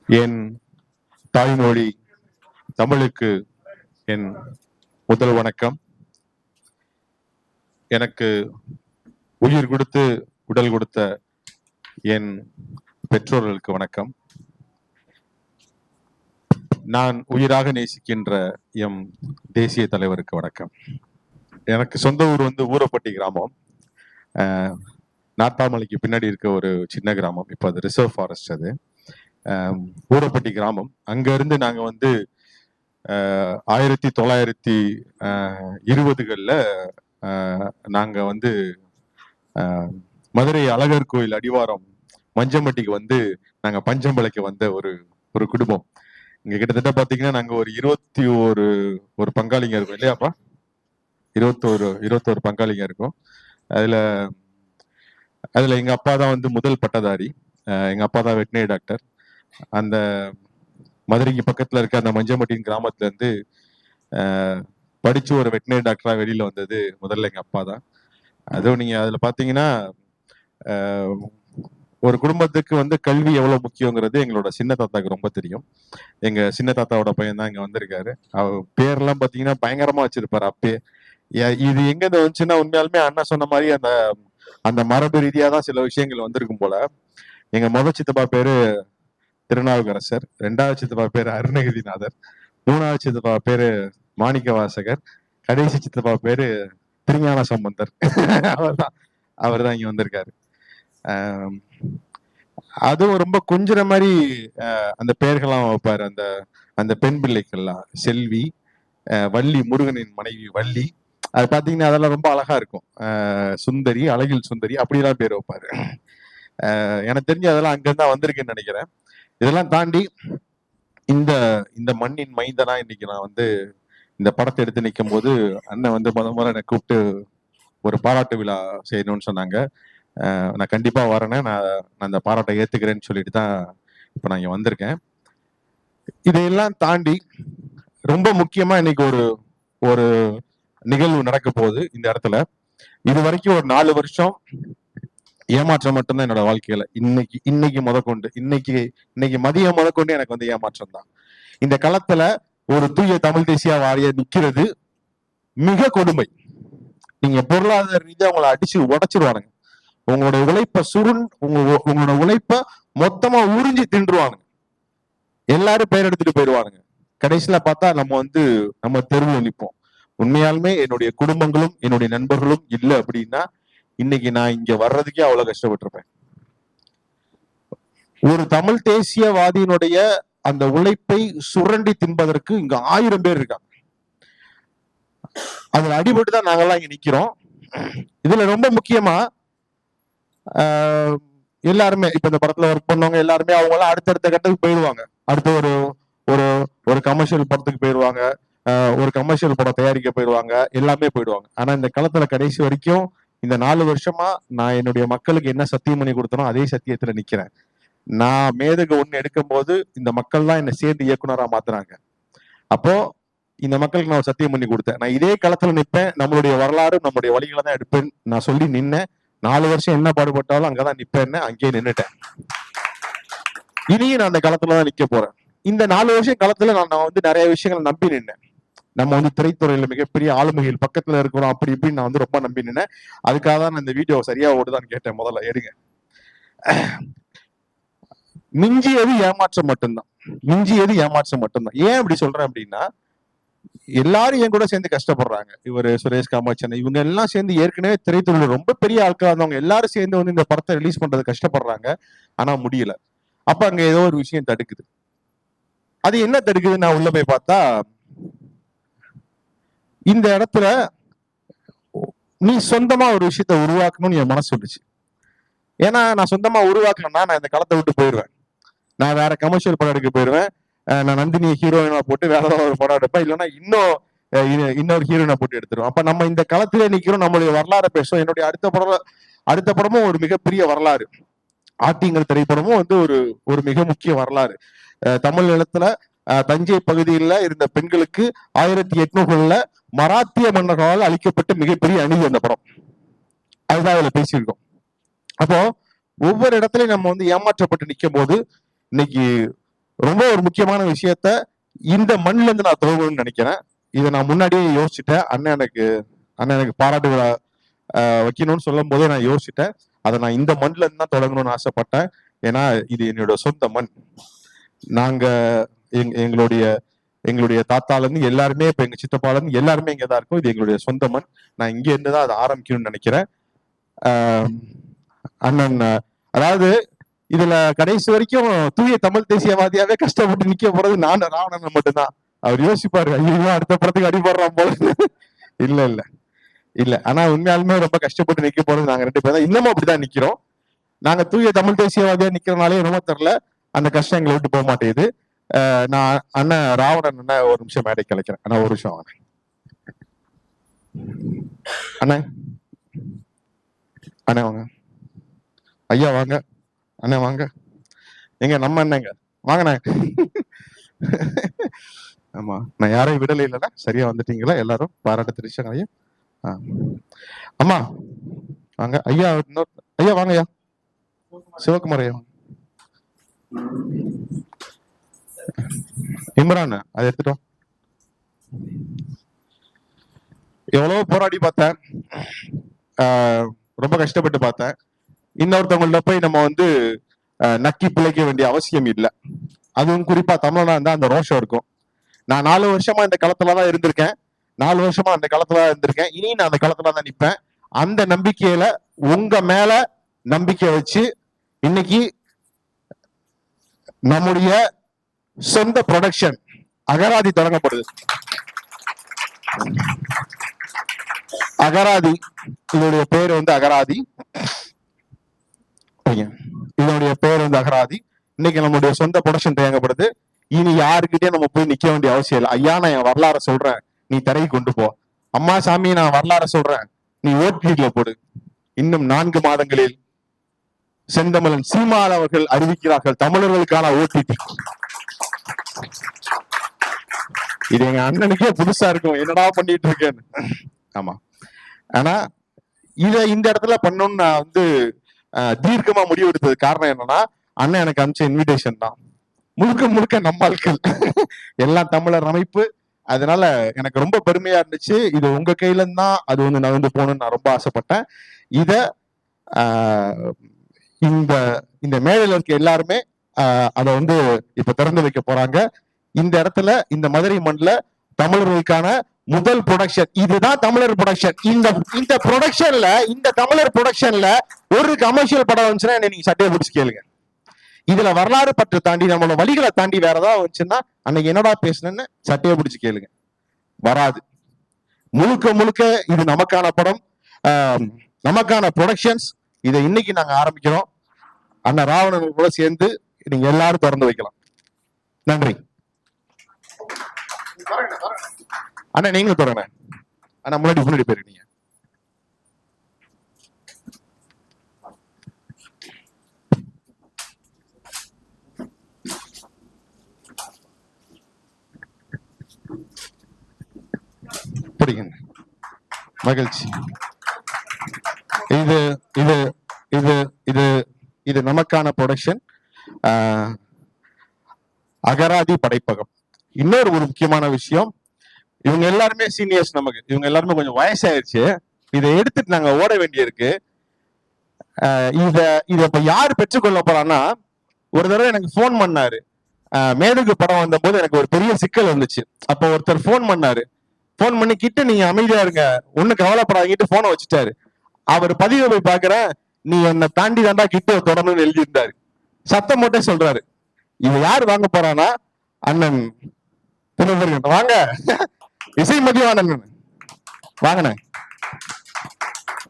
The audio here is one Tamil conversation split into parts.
என் தாய்மொழி தமிழுக்கு என் முதல் வணக்கம். எனக்கு உயிர் கொடுத்து உடல் கொடுத்த என் பெற்றோர்களுக்கு வணக்கம். நான் உயிராக நேசிக்கின்ற எம் தேசிய தலைவருக்கு வணக்கம். எனக்கு சொந்த ஊர் ஊரப்பட்டி கிராமம். நாட்டாமலைக்கு பின்னாடி இருக்க ஒரு சின்ன கிராமம். இப்போ அது ரிசர்வ் ஃபாரஸ்ட். அது ஊரப்பட்டி கிராமம். அங்க இருந்து நாங்க 1920களில் நாங்க மதுரை அழகர் கோயில் அடிவாரம் மஞ்சம்பட்டிக்கு நாங்க பஞ்சம்பளைக்கு வந்த ஒரு குடும்பம். இங்க கிட்டத்தட்ட பாத்தீங்கன்னா நாங்க ஒரு 21 பங்காளிங்க இருக்கோம் இல்லையாப்பா? 21 பங்காளிங்க இருக்கும். அதுல எங்க அப்பா தான் முதல் பட்டதாரி. எங்க அப்பா தான் வெட்டினரி டாக்டர். அந்த மதுரைக்கு பக்கத்துல இருக்க அந்த மஞ்சம்பட்டியின் கிராமத்துல இருந்து படிச்சு ஒரு வெட்டினரி டாக்டரா வெளியில வந்தது முதல்ல எங்க அப்பா தான். அதுவும் நீங்க அதுல பாத்தீங்கன்னா ஒரு குடும்பத்துக்கு கல்வி எவ்வளவு முக்கியங்கிறது எங்களோட சின்ன தாத்தாக்கு ரொம்ப தெரியும். எங்க சின்ன தாத்தாவோட பையன் தான் இங்க வந்திருக்காரு. அவர் பேர்லாம் பாத்தீங்கன்னா பயங்கரமா வச்சிருப்பாரு அப்பே. இது எங்க இருந்து வந்துச்சுன்னா உண்மையாலுமே அண்ணா சொன்ன மாதிரி அந்த மரபு ரீதியா தான் சில விஷயங்கள் வந்திருக்கும் போல. எங்க முதல் சித்தப்பா பேரு திருநாவுக்கரசர், 2வது சித்தப்பா பேரு அருணகிரிநாதர், 3வது சித்தப்பா பேரு மாணிக்க வாசகர், கடைசி சித்தப்பா பேரு திருஞான சம்பந்தர். அவர் தான் இங்க வந்திருக்காரு. அதுவும் ரொம்ப கொஞ்சிற மாதிரி அந்த பெயர்கள்லாம் வைப்பாரு. அந்த பெண் பிள்ளைகள்லாம் செல்வி, வள்ளி, முருகனின் மனைவி வள்ளி. அது பாத்தீங்கன்னா அதெல்லாம் ரொம்ப அழகா இருக்கும். சுந்தரி, அழகில் சுந்தரி, அப்படிலாம் பேர் வைப்பாரு. எனக்கு தெரிஞ்சு அதெல்லாம் அங்கிருந்தா வந்திருக்குன்னு நினைக்கிறேன். இதெல்லாம் தாண்டி இந்த மண்ணின் மைந்தனா இன்னைக்கு நான் இந்த படத்தை எடுத்து நிற்கும் போது அண்ணன் முத என்னை கூப்பிட்டு ஒரு பாராட்டு விழா செய்யணும்னு சொன்னாங்க. நான் கண்டிப்பா வரேன்னு நான் அந்த பாராட்டை ஏத்துக்கிறேன்னு சொல்லிட்டு தான் இப்ப நான் இங்க வந்திருக்கேன். இதையெல்லாம் தாண்டி ரொம்ப முக்கியமா இன்னைக்கு ஒரு நிகழ்வு நடக்க போகுது இந்த இடத்துல. இது வரைக்கும் ஒரு 4 வருஷம் ஏமாற்றம் மட்டும்தான் என்னோட வாழ்க்கையில. இன்னைக்கு முதற்கொண்டு இன்னைக்கு மதியம் முதற்கொண்டு எனக்கு ஏமாற்றம் தான். இந்த களத்துல ஒரு தூய தமிழ் தேசிய வாரிய நிக்கிறது மிக கொடுமை. நீங்க பொருளாதார ரீதியா உங்களை அடிச்சு உடைச்சிருவானுங்க. உங்களோட உழைப்ப உங்களோட உழைப்ப மொத்தமா உறிஞ்சி தின்றுவானுங்க. எல்லாரும் பெயர் எடுத்துட்டு போயிடுவானுங்க. கடைசியில பார்த்தா நம்ம தெருவில் நிற்போம். உண்மையாலுமே என்னுடைய குடும்பங்களும் என்னுடைய நண்பர்களும் இல்லை அப்படின்னா இன்னைக்கு நான் இங்க வர்றதுக்கே அவ்வளவு கஷ்டப்பட்டிருப்பேன். ஒரு தமிழ் தேசியவாதியினுடைய அந்த உழைப்பை சுரண்டி தின்பதற்கு இங்க 1000 பேர் இருக்காங்க. அதுல அடிபட்டு தான் நாங்கெல்லாம் இங்க நிக்கிறோம். இதுல ரொம்ப முக்கியமா எல்லாருமே இப்ப இந்த படத்துல ஒர்க் பண்ணவங்க எல்லாருமே அவங்க எல்லாம் அடுத்தடுத்த கட்டத்துக்கு போயிடுவாங்க. அடுத்த ஒரு கமர்ஷியல் படத்துக்கு போயிடுவாங்க, ஒரு கமர்ஷியல் படம் தயாரிக்க போயிடுவாங்க, எல்லாமே போயிடுவாங்க. ஆனா இந்த களத்துல கடைசி வரைக்கும் இந்த 4 வருஷமா நான் என்னுடைய மக்களுக்கு என்ன சத்தியம் பண்ணி கொடுத்தனோ அதே சத்தியத்துல நிக்கிறேன். நான் மேதகு 1 எடுக்கும் போது இந்த மக்கள் தான் என்னை சேர்ந்து இயக்குனரா மாத்துறாங்க. அப்போ இந்த மக்களுக்கு நான் சத்தியம் பண்ணி கொடுத்தேன், நான் இதே களத்துல நிற்பேன், நம்மளுடைய வரலாறு நம்மளுடைய வழிகளை தான் எடுப்பேன் நான் சொல்லி நின்னேன். 4 வருஷம் என்ன பாடுபட்டாலும் அங்கதான் நிப்பேன்னு அங்கேயே நின்னுட்டேன். இனியும் நான் அந்த களத்துலதான் நிக்க போறேன். இந்த 4 வருஷம் களத்துல நான் நிறைய விஷயங்களை நம்பி நின்னேன். நம்ம திரைத்துறையில மிகப்பெரிய ஆளுமைகள் பக்கத்துல இருக்கிறோம் அப்படி இப்படின்னு நான் ரொம்ப நம்பி நின்னேன். அதுக்காக தான் நான் இந்த வீடியோ சரியா ஓடுதான்னு கேட்டேன். முதல்ல எடுங்க. மிஞ்சியது ஏமாற்றம் மட்டும்தான். ஏன் அப்படி சொல்றேன் அப்படின்னா, எல்லாரும் என் கூட சேர்ந்து கஷ்டப்படுறாங்க. இவர் சுரேஷ் காமாட்சன் இவங்க எல்லாம் சேர்ந்து ஏற்கனவே திரைத்துறையில ரொம்ப பெரிய ஆட்களா இருந்தவங்க எல்லாரும் சேர்ந்து இந்த படத்தை ரிலீஸ் பண்றது கஷ்டப்படுறாங்க. ஆனா முடியல. அப்ப அங்க ஏதோ ஒரு விஷயம் தடுக்குது. அது என்ன தடுக்குது? நான் உள்ள போய் பார்த்தா இந்த இடத்துல நீ சொந்தமா ஒரு விஷயத்த உருவாக்கணும்னு என் மனசு சொல்லுச்சு. ஏன்னா நான் சொந்தமா உருவாக்கணும்னா நான் இந்த களத்தை விட்டு போயிடுவேன். நான் வேற கமர்ஷியல் படம் எடுக்க போயிடுவேன். நான் நந்தினி ஹீரோயினா போட்டு வேற ஏதாவது ஒரு படம் எடுப்பேன். இல்லைன்னா இன்னொரு ஹீரோயினை போட்டு எடுத்துருவோம். அப்ப நம்ம இந்த களத்திலே நிக்கிறோம், நம்மளுடைய வரலாறு பேசுவோம். என்னுடைய அடுத்த படமும் ஒரு மிகப்பெரிய வரலாறு. ஆட்டிங்கிற திரைப்படமும் ஒரு மிக முக்கிய வரலாறு. தமிழ் நிலத்துல தஞ்சை பகுதியில் இருந்த பெண்களுக்கு 1800களில் மராத்திய மன்னர்களால் அளிக்கப்பட்ட மிகப்பெரிய அநீதி அந்த படம். அதுதான் அதுல பேசியிருக்கோம். அப்போ ஒவ்வொரு இடத்துலயும் நம்ம ஏமாற்றப்பட்டு நிற்கும் போது இன்னைக்கு ரொம்ப ஒரு முக்கியமான விஷயத்த இந்த மண்ணுல இருந்து நான் துவங்கணும்னு நினைக்கிறேன். இதை நான் முன்னாடியே யோசிச்சுட்டேன். அண்ணன் எனக்கு பாராட்டு விழா வைக்கணும்னு சொல்லும் போதே நான் யோசிச்சுட்டேன். அதை நான் இந்த மண்ணுல இருந்து தான் தொடங்கணும்னு ஆசைப்பட்டேன். ஏன்னா இது என்னோட சொந்த மண். நாங்க எங்களுடைய எங்களுடைய தாத்தால இருந்து எல்லாருமே, இப்ப எங்க சித்தப்பால இருந்து எல்லாருமே இங்கதான் இருக்கோம். இது எங்களுடைய சொந்த மண். நான் இங்க இருந்துதான் அதை ஆரம்பிக்கணும்னு நினைக்கிறேன். அண்ணன் அதாவது இதுல கடைசி வரைக்கும் தூய தமிழ் தேசியவாதியாவே கஷ்டப்பட்டு நிக்க போறது நான் ராவணன் மட்டும்தான். அவர் யோசிப்பாரு, ஐயோ அடுத்த படத்துக்கு அடிபடுறான் போல. இல்ல இல்ல இல்ல, ஆனா உண்மையாலுமே ரொம்ப கஷ்டப்பட்டு நிக்க போறது நாங்க 2 பேரும் தான். இன்னமும் அப்படிதான் நிக்கிறோம். நாங்க தூய தமிழ் தேசியவாதியா நிக்கிறனாலே ரொம்ப தெரியல, அந்த கஷ்டம் எங்களை விட்டு போக மாட்டேங்குது. நான் அண்ணன் ராவணன் அண்ணன் ஒரு நிமிஷம் மேடை கலைக்கிறேன். அண்ணா ஒரு நிமிஷம் வாங்க. அண்ணா அண்ணா வாங்க. ஐயா வாங்க. அண்ணா வாங்க. எங்க நம்ம அண்ணங்க வாங்கண்ணே. ஆமா, நான் யாரையும் விடல இல்லைன்னா சரியா வந்துட்டீங்களா? எல்லாரும் பாராட்ட தெரிவிச்சாங்க. ஐயா அம்மா வாங்க. ஐயா ஐயா வாங்க. ஐயா சிவகுமார் ஐயா. இம்ரான் அதை எடுத்துட்டோம். எவ்வளவோ போராடி பார்த்தேன், ரொம்ப கஷ்டப்பட்டு பார்த்தேன். இன்னொருத்தவங்கள்ட்ட போய் நம்ம வந்து நக்கி பிழைக்க வேண்டிய அவசியம் இல்லை. அதுவும் குறிப்பா தமிழனா இருந்தா அந்த ரோஷம் இருக்கும். நான் 4 வருஷமா இந்த களத்துலதான் இருந்திருக்கேன். 4 வருஷமா அந்த களத்துல இருந்திருக்கேன். இனி நான் அந்த களத்துல தான் நிற்பேன். அந்த நம்பிக்கையில உங்க மேல நம்பிக்கை வச்சு இன்னைக்கு நம்முடைய சொந்த ப்ரொடக்ஷன் அகராதி தொடங்கப்படுது. அகராதி, இதனுடைய பேர் வந்து அகராதி. இதனுடைய பேர் வந்து அகராதி. இன்னைக்கு நம்முடைய சொந்த ப்ரொடக்ஷன் தேவைப்படுது. இனி யாருக்கிட்டே நம்ம போய் நிக்க வேண்டிய அவசியம் இல்லை. ஐயா நான் என் வரலாற சொல்றேன், நீ திரைக்கு கொண்டு போ. அம்மா சாமி நான் வரலாற சொல்றேன், நீ ஓடிடில போடு. இன்னும் 4 மாதங்களில் செந்தமிழன் சீமான் அவர்கள் அறிவிக்கிறார்கள் தமிழர்களுக்கான ஓடிடி. இது எங்க அண்ணனுக்கே புதுசா இருக்கும், என்னடா பண்ணிட்டு இருக்கேன்னு. ஆமா, ஆனா இத இந்த இடத்துல பண்ணணும்னு நான் வந்து தீர்க்கமா முடிவு எடுத்தது காரணம் என்னன்னா, அண்ணன் எனக்கு அனுப்பிச்ச இன்விடேஷன் தான். முழுக்க முழுக்க நம்ம ஆட்கள் எல்லாம் தமிழர் அமைப்பு. அதனால எனக்கு ரொம்ப பெருமையா இருந்துச்சு. இது உங்க கையில இருந்தான் அது வந்து நகர்ந்து போகணும்னு நான் ரொம்ப ஆசைப்பட்டேன். இத இந்த இந்த மேடையில் இருக்க எல்லாருமே அதை வந்து இப்ப திறந்து வைக்க போறாங்க. இந்த இடத்துல இந்த மதுரை மண்ணில் தமிழர்களுக்கான முதல் ப்ரொடக்ஷன் இதுதான். தமிழர் ப்ரொடக்ஷன். இந்த ப்ரொடக்ஷன்ல, இந்த தமிழர் ப்ரொடக்ஷன்ல ஒரு கமர்ஷியல் படம் வந்துச்சுன்னா நீங்க சட்டையை பிடிச்சு கேளுங்க. இதுல வரலாறு பற்று தாண்டி நம்மளோட வழிகளை தாண்டி வேற ஏதாவது வந்துச்சுன்னா அன்னைக்கு என்னடா பேசுனேன்னு சட்டையை பிடிச்சு கேளுங்க. வராது. முழுக்க முழுக்க இது நமக்கான படம், நமக்கான ப்ரொடக்ஷன்ஸ். இதை இன்னைக்கு நாங்க ஆரம்பிக்கிறோம். அண்ணன் ராவணன் கூட சேர்ந்து நீங்க எல்லாரும் திறந்து வைக்கலாம். நன்றி அண்ணா. நீங்களும் தொடங்க அண்ணா. முன்னாடி போயிருக்கீங்க. மகிழ்ச்சி. இது இது இது இது இது நமக்கான ப்ரொடக்ஷன், அகராதி படைப்பகம். இன்னொரு ஒரு முக்கியமான விஷயம், இவங்க எல்லாருமே சீனியர்ஸ் நமக்கு. இவங்க எல்லாருமே கொஞ்சம் வயசாயிருச்சு. இதை எடுத்துட்டு நாங்க ஓட வேண்டியிருக்கு. இத இப்ப யாரு பெற்றுக்கொள்ள போறான்னா, ஒரு தடவை எனக்கு போன் பண்ணாரு. மேலுக்கு படம் வந்த போது எனக்கு ஒரு பெரிய சிக்கல் வந்துச்சு. அப்ப ஒருத்தர் போன் பண்ணாரு. போன் பண்ணி கிட்ட நீங்க அமைதியா இருங்க, ஒண்ணு கவலைப்படாதீங்கிட்டு போனை வச்சுட்டாரு. அவர் பதிவை போய் பாக்குறேன், நீ என்னை தாண்டி தாண்டா கிட்ட தொடரணும்னு எழுதியிருந்தாரு. சத்தம் போட்டே சொல்றாரு. இவ யாரு வாங்க போறானா, அண்ணன் வாங்க இசை மதிவானன் வாங்கின.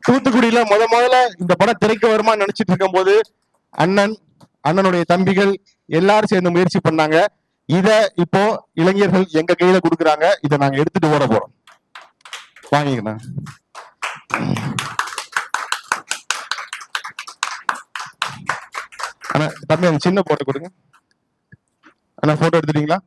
தூத்துக்குடியில முதல்ல இந்த படம் திரைக்கு வருமானு நினைச்சிட்டு இருக்கும் போது அண்ணனுடைய தம்பிகள் எல்லாரும் சேர்ந்து முயற்சி பண்ணாங்க. இத இப்போ இளைஞர்கள் எங்க கையில கொடுக்குறாங்க. இதை நாங்க எடுத்துட்டு ஓட போறோம். வாங்கிக்கண்ணா. அண்ணா தம்பி அந்த சின்ன போட்டோ கொடுங்க. அண்ணா போட்டோ எடுத்துட்டீங்களா?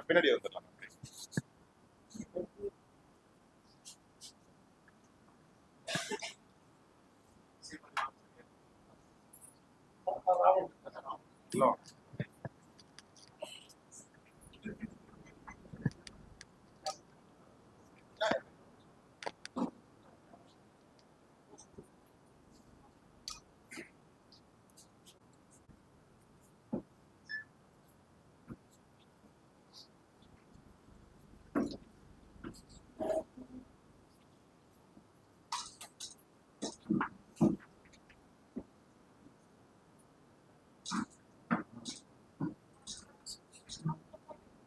பின்னாடி வந்துடலாம். இல்ல